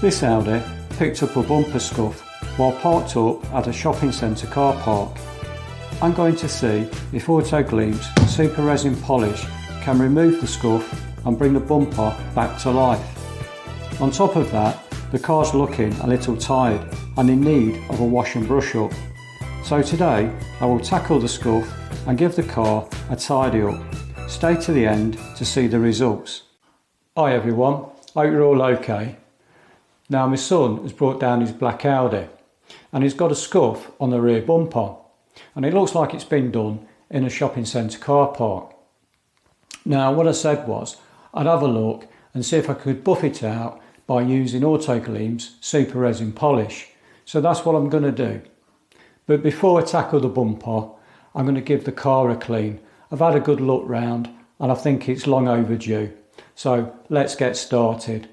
This Audi picked up a bumper scuff while parked up at a shopping centre car park. I'm going to see if Autoglym's Super Resin Polish can remove the scuff and bring the bumper back to life. On top of that, the car's looking a little tired and in need of a wash and brush up. So today I will tackle the scuff and give the car a tidy up. Stay to the end to see the results. Hi everyone, hope you're all okay. Now my son has brought down his black Audi and he's got a scuff on the rear bumper and it looks like it's been done in a shopping centre car park. Now what I said was I'd have a look and see if I could buff it out by using Autoglym's Super Resin Polish. So that's what I'm going to do. But before I tackle the bumper, I'm going to give the car a clean. I've had a good look round and I think it's long overdue. So let's get started.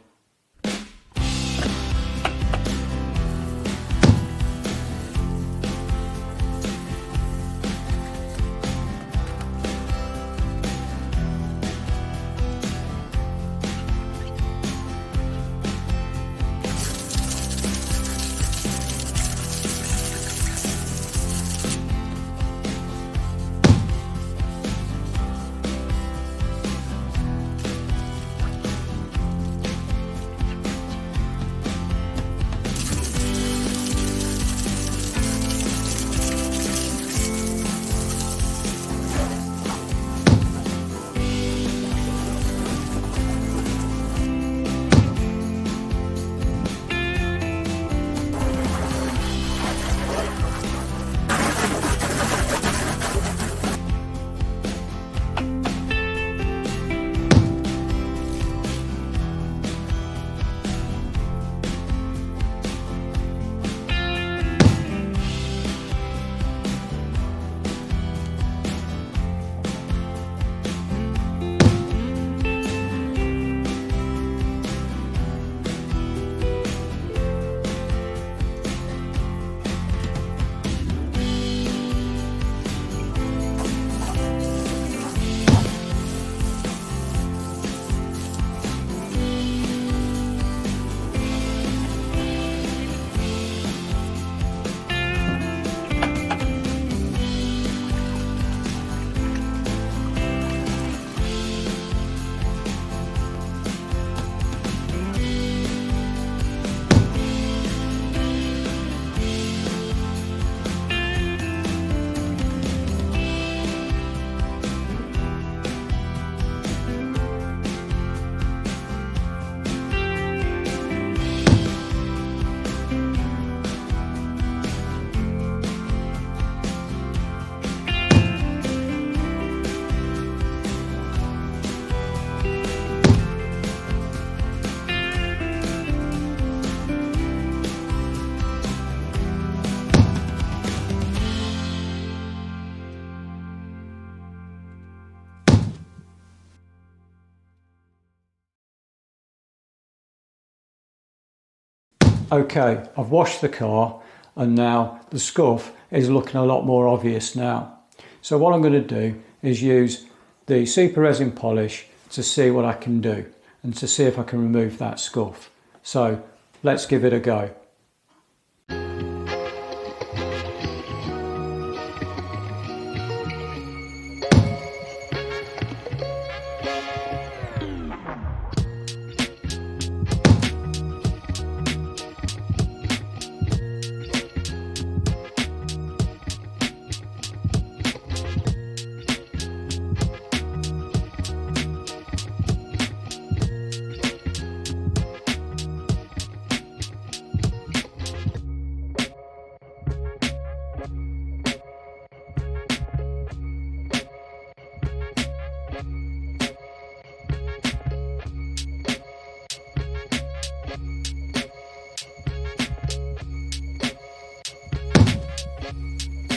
Okay, I've washed the car and now the scuff is looking a lot more obvious now. So what I'm going to do is use the Super Resin Polish to see what I can do and to see if I can remove that scuff. So let's give it a go.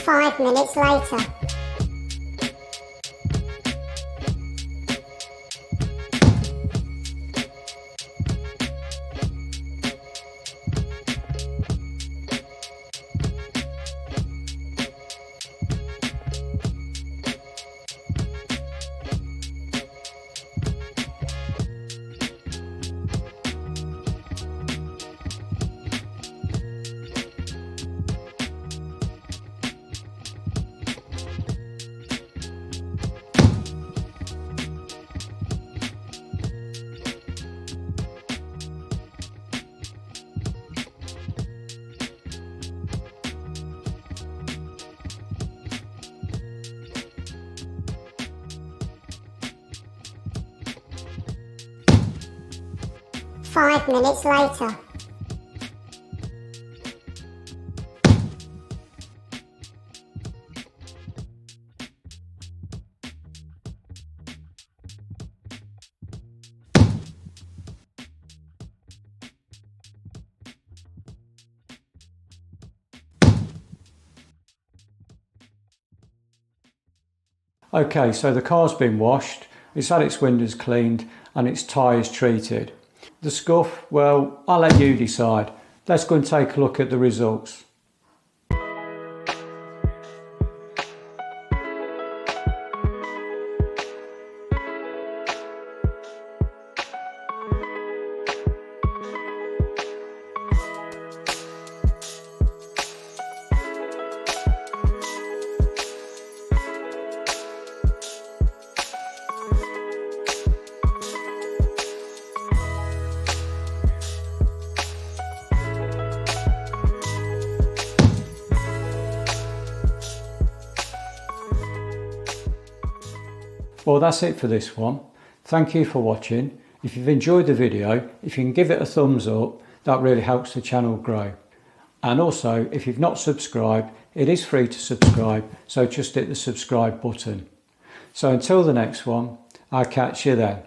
Five minutes later. 5 minutes later. Okay, so the car's been washed, it's had its windows cleaned and its tyres treated. The scuff, well, I'll let you decide. Let's go and take a look at the results. Well, that's it for this one. Thank you for watching. If you've enjoyed the video, if you can give it a thumbs up, that really helps the channel grow. And also, if you've not subscribed, it is free to subscribe, so just hit the subscribe button. So until the next one, I'll catch you then.